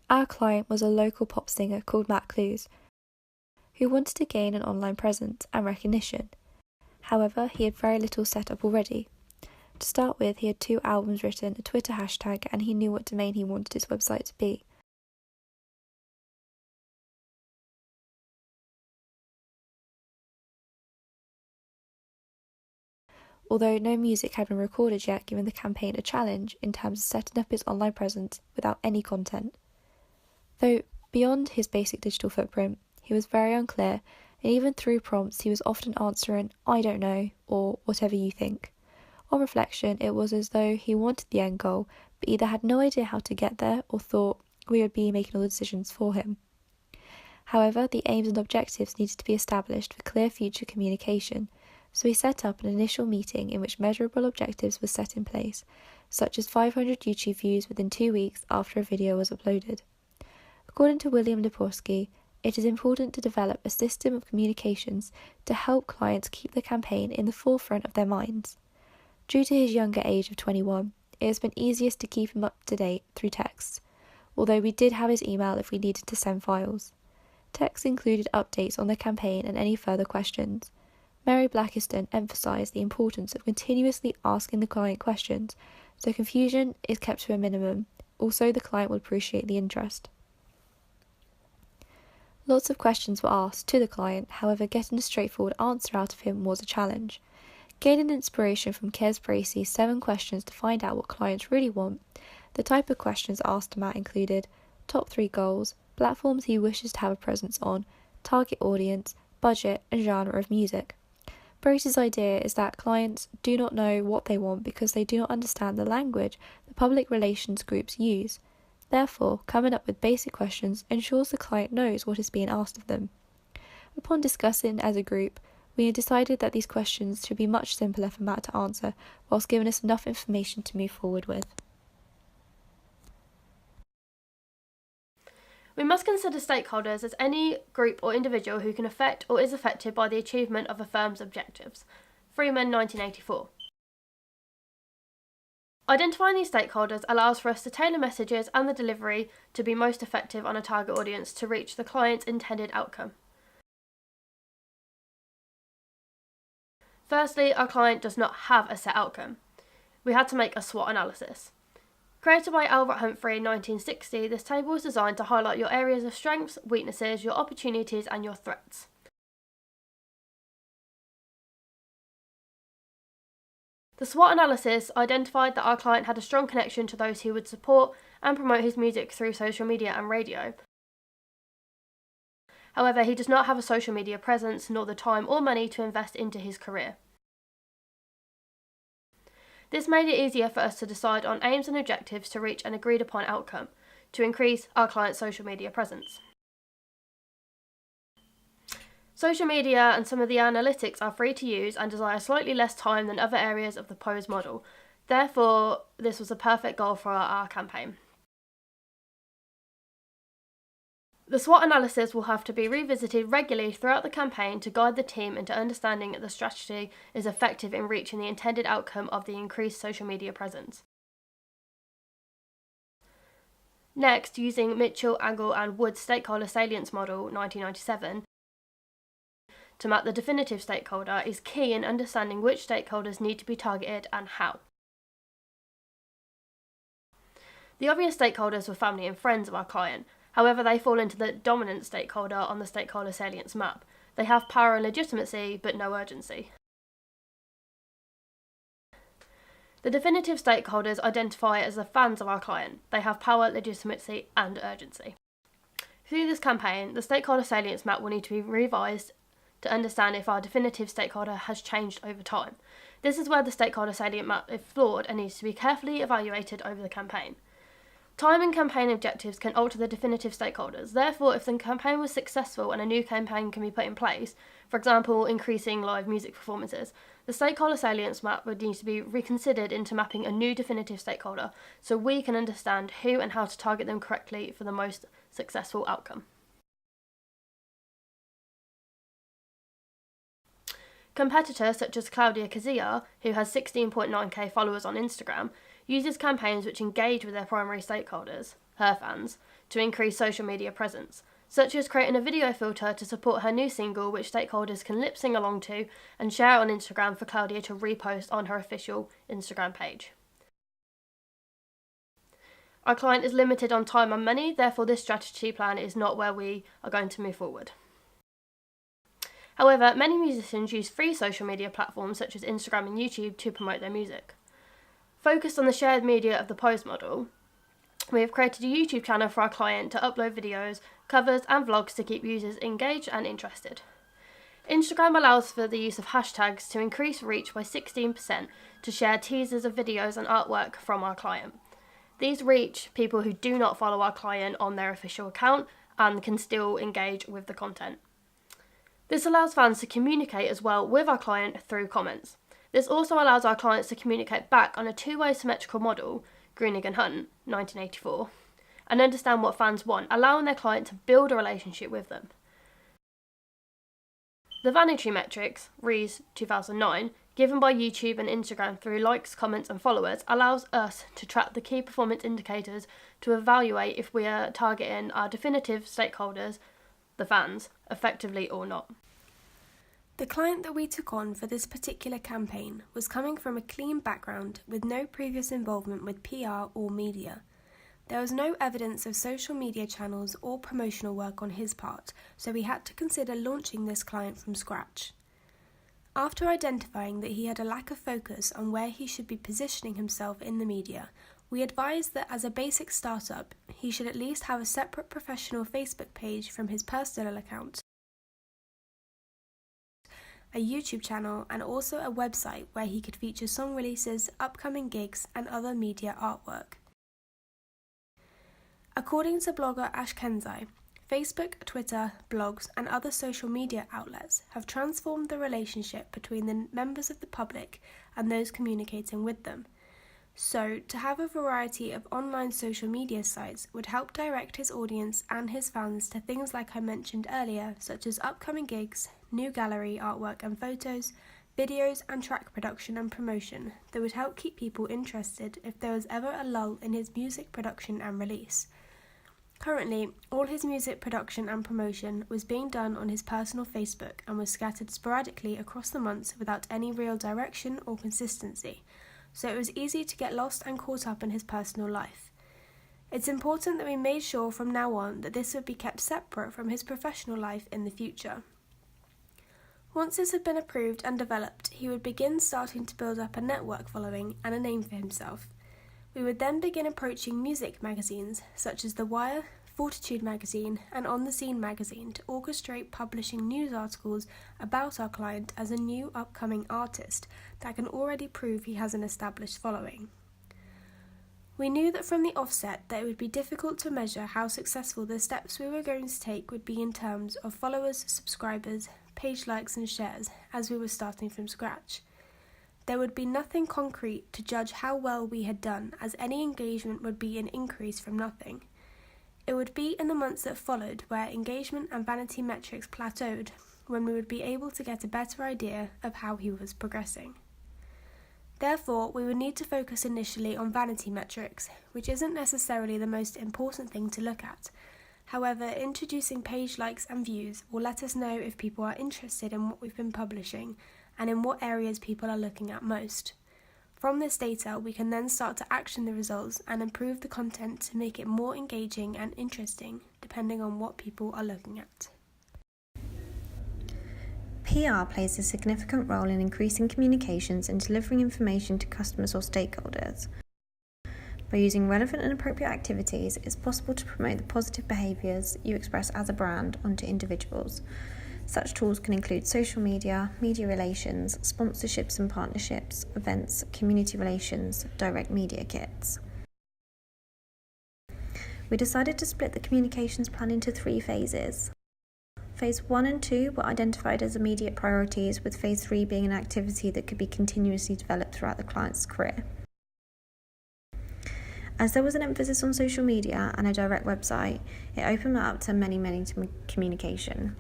Our client was a local pop singer called Clewes, who wanted to gain an online presence and recognition. However, he had very little set up already. To start with, he had 2 albums written, a Twitter hashtag, and he knew what domain he wanted his website to be. Although no music had been recorded yet, giving the campaign a challenge in terms of setting up his online presence without any content. Though beyond his basic digital footprint, he was very unclear, and even through prompts he was often answering, "I don't know," or "whatever you think." On reflection, it was as though he wanted the end goal, but either had no idea how to get there or thought we would be making all the decisions for him. However, the aims and objectives needed to be established for clear future communication, so he set up an initial meeting in which measurable objectives were set in place, such as 500 YouTube views within 2 weeks after a video was uploaded. According to William Liporsky, it is important to develop a system of communications to help clients keep the campaign in the forefront of their minds. Due to his younger age of 21, it has been easiest to keep him up to date through texts, although we did have his email if we needed to send files. Texts included updates on the campaign and any further questions. Mary Blackiston emphasised the importance of continuously asking the client questions, so confusion is kept to a minimum. Also, the client will appreciate the interest. Lots of questions were asked to the client, however getting a straightforward answer out of him was a challenge. Gaining inspiration from Kes Bracey's 7 questions to find out what clients really want, the type of questions asked Matt included top 3 goals, platforms he wishes to have a presence on, target audience, budget and genre of music. Bracey's idea is that clients do not know what they want because they do not understand the language the public relations groups use. Therefore, coming up with basic questions ensures the client knows what is being asked of them. Upon discussing as a group, we decided that these questions should be much simpler for Matt to answer, whilst giving us enough information to move forward with. We must consider stakeholders as any group or individual who can affect or is affected by the achievement of a firm's objectives. Freeman, 1984. Identifying these stakeholders allows for us to tailor messages and the delivery to be most effective on a target audience to reach the client's intended outcome. Firstly, our client does not have a set outcome. We had to make a SWOT analysis. Created by Albert Humphrey in 1960, this table is designed to highlight your areas of strengths, weaknesses, your opportunities and your threats. The SWOT analysis identified that our client had a strong connection to those who would support and promote his music through social media and radio. However, he does not have a social media presence nor the time or money to invest into his career. This made it easier for us to decide on aims and objectives to reach an agreed upon outcome, to increase our client's social media presence. Social media and some of the analytics are free to use and desire slightly less time than other areas of the POSE model. Therefore, this was a perfect goal for our campaign. The SWOT analysis will have to be revisited regularly throughout the campaign to guide the team into understanding that the strategy is effective in reaching the intended outcome of the increased social media presence. Next, using Mitchell, Angle and Wood's stakeholder salience model 1997 to map the definitive stakeholder is key in understanding which stakeholders need to be targeted and how. The obvious stakeholders were family and friends of our client. However, they fall into the dominant stakeholder on the stakeholder salience map. They have power and legitimacy, but no urgency. The definitive stakeholders identify as the fans of our client. They have power, legitimacy, and urgency. Through this campaign, the stakeholder salience map will need to be revised to understand if our definitive stakeholder has changed over time. This is where the stakeholder salient map is flawed and needs to be carefully evaluated over the campaign. Time and campaign objectives can alter the definitive stakeholders. Therefore, if the campaign was successful and a new campaign can be put in place, for example, increasing live music performances, the stakeholder salience map would need to be reconsidered into mapping a new definitive stakeholder so we can understand who and how to target them correctly for the most successful outcome. Competitors such as Claudia Cazilla, who has 16.9k followers on Instagram, uses campaigns which engage with their primary stakeholders, her fans, to increase social media presence, such as creating a video filter to support her new single which stakeholders can lip sync along to and share on Instagram for Claudia to repost on her official Instagram page. Our client is limited on time and money, therefore this strategy plan is not where we are going to move forward. However, many musicians use free social media platforms such as Instagram and YouTube to promote their music. Focused on the shared media of the Pose model, we have created a YouTube channel for our client to upload videos, covers and vlogs to keep users engaged and interested. Instagram allows for the use of hashtags to increase reach by 16% to share teasers of videos and artwork from our client. These reach people who do not follow our client on their official account and can still engage with the content. This allows fans to communicate as well with our client through comments. This also allows our clients to communicate back on a two-way symmetrical model, Greening and Hunt, 1984, and understand what fans want, allowing their client to build a relationship with them. The vanity metrics, REES 2009, given by YouTube and Instagram through likes, comments and followers, allows us to track the key performance indicators to evaluate if we are targeting our definitive stakeholders, the fans, effectively or not. The client that we took on for this particular campaign was coming from a clean background with no previous involvement with PR or media. There was no evidence of social media channels or promotional work on his part, so we had to consider launching this client from scratch. After identifying that he had a lack of focus on where he should be positioning himself in the media, we advised that as a basic startup, he should at least have a separate professional Facebook page from his personal account, a YouTube channel, and also a website where he could feature song releases, upcoming gigs, and other media artwork. According to blogger Ash Kenzai, Facebook, Twitter, blogs, and other social media outlets have transformed the relationship between the members of the public and those communicating with them. So, to have a variety of online social media sites would help direct his audience and his fans to things like I mentioned earlier, such as upcoming gigs, new gallery artwork and photos, videos and track production and promotion that would help keep people interested if there was ever a lull in his music production and release. Currently, all his music production and promotion was being done on his personal Facebook and was scattered sporadically across the months without any real direction or consistency, so it was easy to get lost and caught up in his personal life. It's important that we made sure from now on that this would be kept separate from his professional life in the future. Once this had been approved and developed, he would begin starting to build up a network following and a name for himself. We would then begin approaching music magazines such as The Wire, Fortitude magazine and On the Scene magazine to orchestrate publishing news articles about our client as a new upcoming artist that can already prove he has an established following. We knew that from the offset that it would be difficult to measure how successful the steps we were going to take would be in terms of followers, subscribers, page likes and shares, as we were starting from scratch. There would be nothing concrete to judge how well we had done, as any engagement would be an increase from nothing. It would be in the months that followed where engagement and vanity metrics plateaued, when we would be able to get a better idea of how he was progressing. Therefore, we would need to focus initially on vanity metrics, which isn't necessarily the most important thing to look at. However, introducing page likes and views will let us know if people are interested in what we've been publishing and in what areas people are looking at most. From this data, we can then start to action the results and improve the content to make it more engaging and interesting, depending on what people are looking at. PR plays a significant role in increasing communications and delivering information to customers or stakeholders. By using relevant and appropriate activities, it's possible to promote the positive behaviours you express as a brand onto individuals. Such tools can include social media, media relations, sponsorships and partnerships, events, community relations, direct media kits. We decided to split the communications plan into 3 phases. Phase 1 and 2 were identified as immediate priorities, with Phase 3 being an activity that could be continuously developed throughout the client's career. As there was an emphasis on social media and a direct website, it opened up to many communication.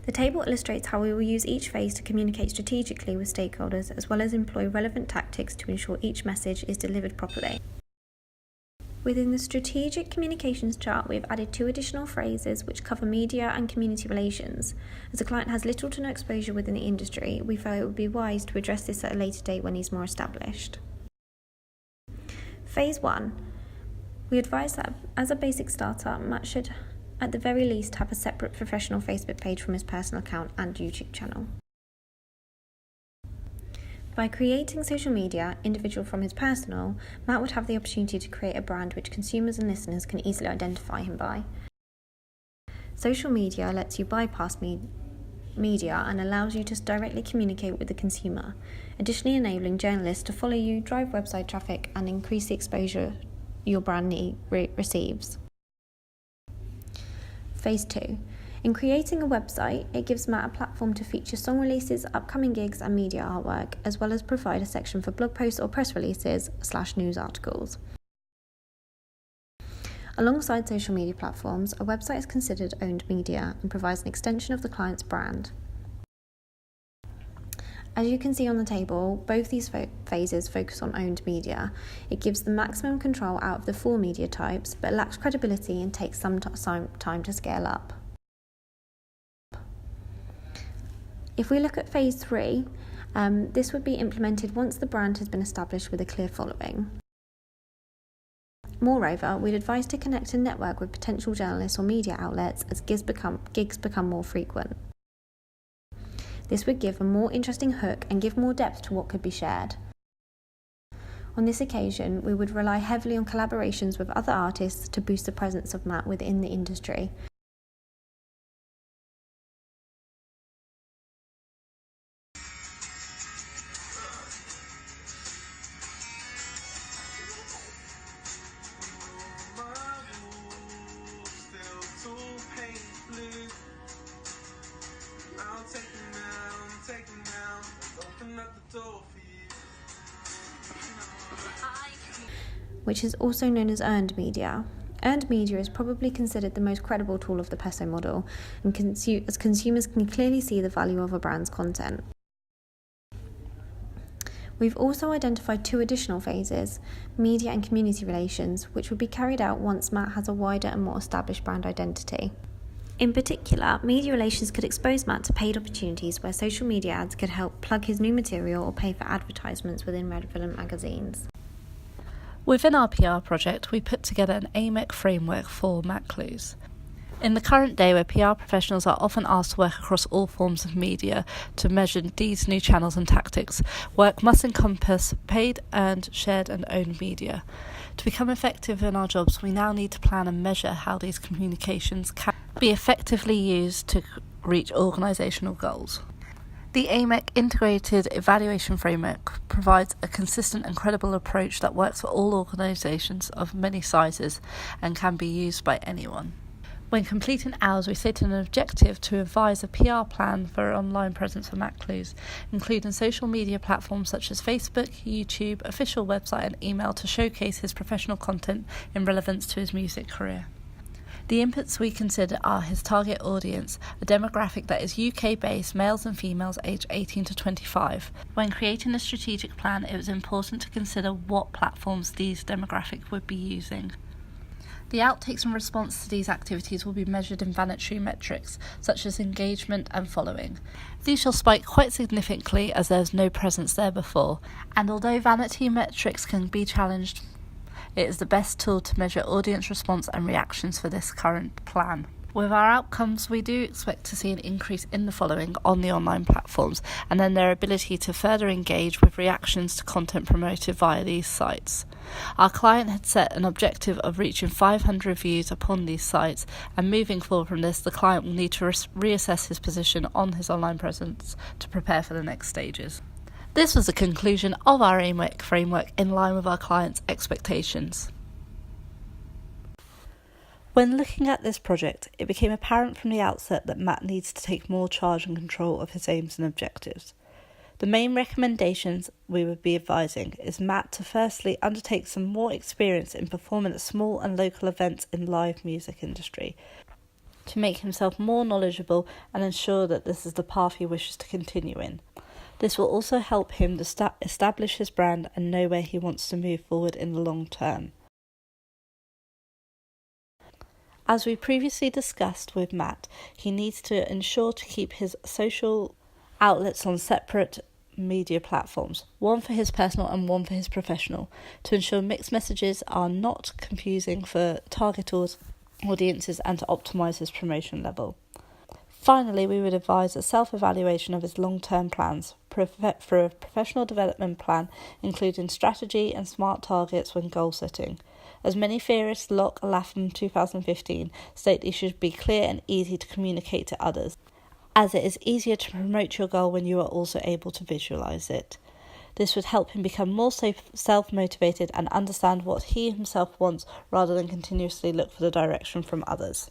The table illustrates how we will use each phase to communicate strategically with stakeholders, as well as employ relevant tactics to ensure each message is delivered properly. Within the strategic communications chart, we have added 2 additional phrases which cover media and community relations. As the client has little to no exposure within the industry, we felt it would be wise to address this at a later date when he's more established. Phase 1. We advise that as a basic starter, Matt should at the very least have a separate professional Facebook page from his personal account and YouTube channel. By creating social media, individual from his personal, Matt would have the opportunity to create a brand which consumers and listeners can easily identify him by. Social media lets you bypass media and allows you to directly communicate with the consumer, additionally enabling journalists to follow you, drive website traffic, and increase the exposure your brand receives. Phase 2. In creating a website, it gives Matt a platform to feature song releases, upcoming gigs and media artwork, as well as provide a section for blog posts or press releases / news articles. Alongside social media platforms, a website is considered owned media and provides an extension of the client's brand. As you can see on the table, both these phases focus on owned media. It gives the maximum control out of the 4 media types, but lacks credibility and takes some time to scale up. If we look at phase 3, this would be implemented once the brand has been established with a clear following. Moreover, we'd advise to connect and network with potential journalists or media outlets as gigs become more frequent. This would give a more interesting hook and give more depth to what could be shared. On this occasion, we would rely heavily on collaborations with other artists to boost the presence of Matt within the industry. Which is also known as earned media. Earned media is probably considered the most credible tool of the PESO model, and as consumers can clearly see the value of a brand's content. We've also identified 2 additional phases, media and community relations, which would be carried out once Matt has a wider and more established brand identity. In particular, media relations could expose Matt to paid opportunities where social media ads could help plug his new material or pay for advertisements within relevant magazines. Within our PR project, we put together an AMEC framework for Matt Clewes. In the current day, where PR professionals are often asked to work across all forms of media to measure these new channels and tactics, work must encompass paid, earned, shared and owned media. To become effective in our jobs, we now need to plan and measure how these communications can be effectively used to reach organisational goals. The AMEC Integrated Evaluation Framework provides a consistent and credible approach that works for all organisations of many sizes and can be used by anyone. When completing ours, we set an objective to advise a PR plan for an online presence for Matt Clewes, including social media platforms such as Facebook, YouTube, official website and email to showcase his professional content in relevance to his music career. The inputs we consider are his target audience, a demographic that is UK-based males and females aged 18 to 25. When creating a strategic plan, it was important to consider what platforms these demographics would be using. The outtakes in response to these activities will be measured in vanity metrics, such as engagement and following. These shall spike quite significantly as there is no presence there before, and although vanity metrics can be challenged, it is the best tool to measure audience response and reactions for this current plan. With our outcomes, we do expect to see an increase in the following on the online platforms, and then their ability to further engage with reactions to content promoted via these sites. Our client had set an objective of reaching 500 views upon these sites, and moving forward from this, the client will need to reassess his position on his online presence to prepare for the next stages. This was the conclusion of our AMEC framework in line with our client's expectations. When looking at this project, it became apparent from the outset that Matt needs to take more charge and control of his aims and objectives. The main recommendations we would be advising is Matt to firstly undertake some more experience in performing at small and local events in live music industry. to make himself more knowledgeable and ensure that this is the path he wishes to continue in. This will also help him to establish his brand and know where he wants to move forward in the long term. As we previously discussed with Matt, he needs to ensure to keep his social outlets on separate media platforms, one for his personal and one for his professional, to ensure mixed messages are not confusing for target audiences and to optimise his promotion level. Finally, we would advise a self-evaluation of his long-term plans for a professional development plan, including strategy and smart targets when goal setting. As many theorists, Locke, Latham 2015, state it should be clear and easy to communicate to others, as it is easier to promote your goal when you are also able to visualise it. This would help him become more self-motivated and understand what he himself wants rather than continuously look for the direction from others.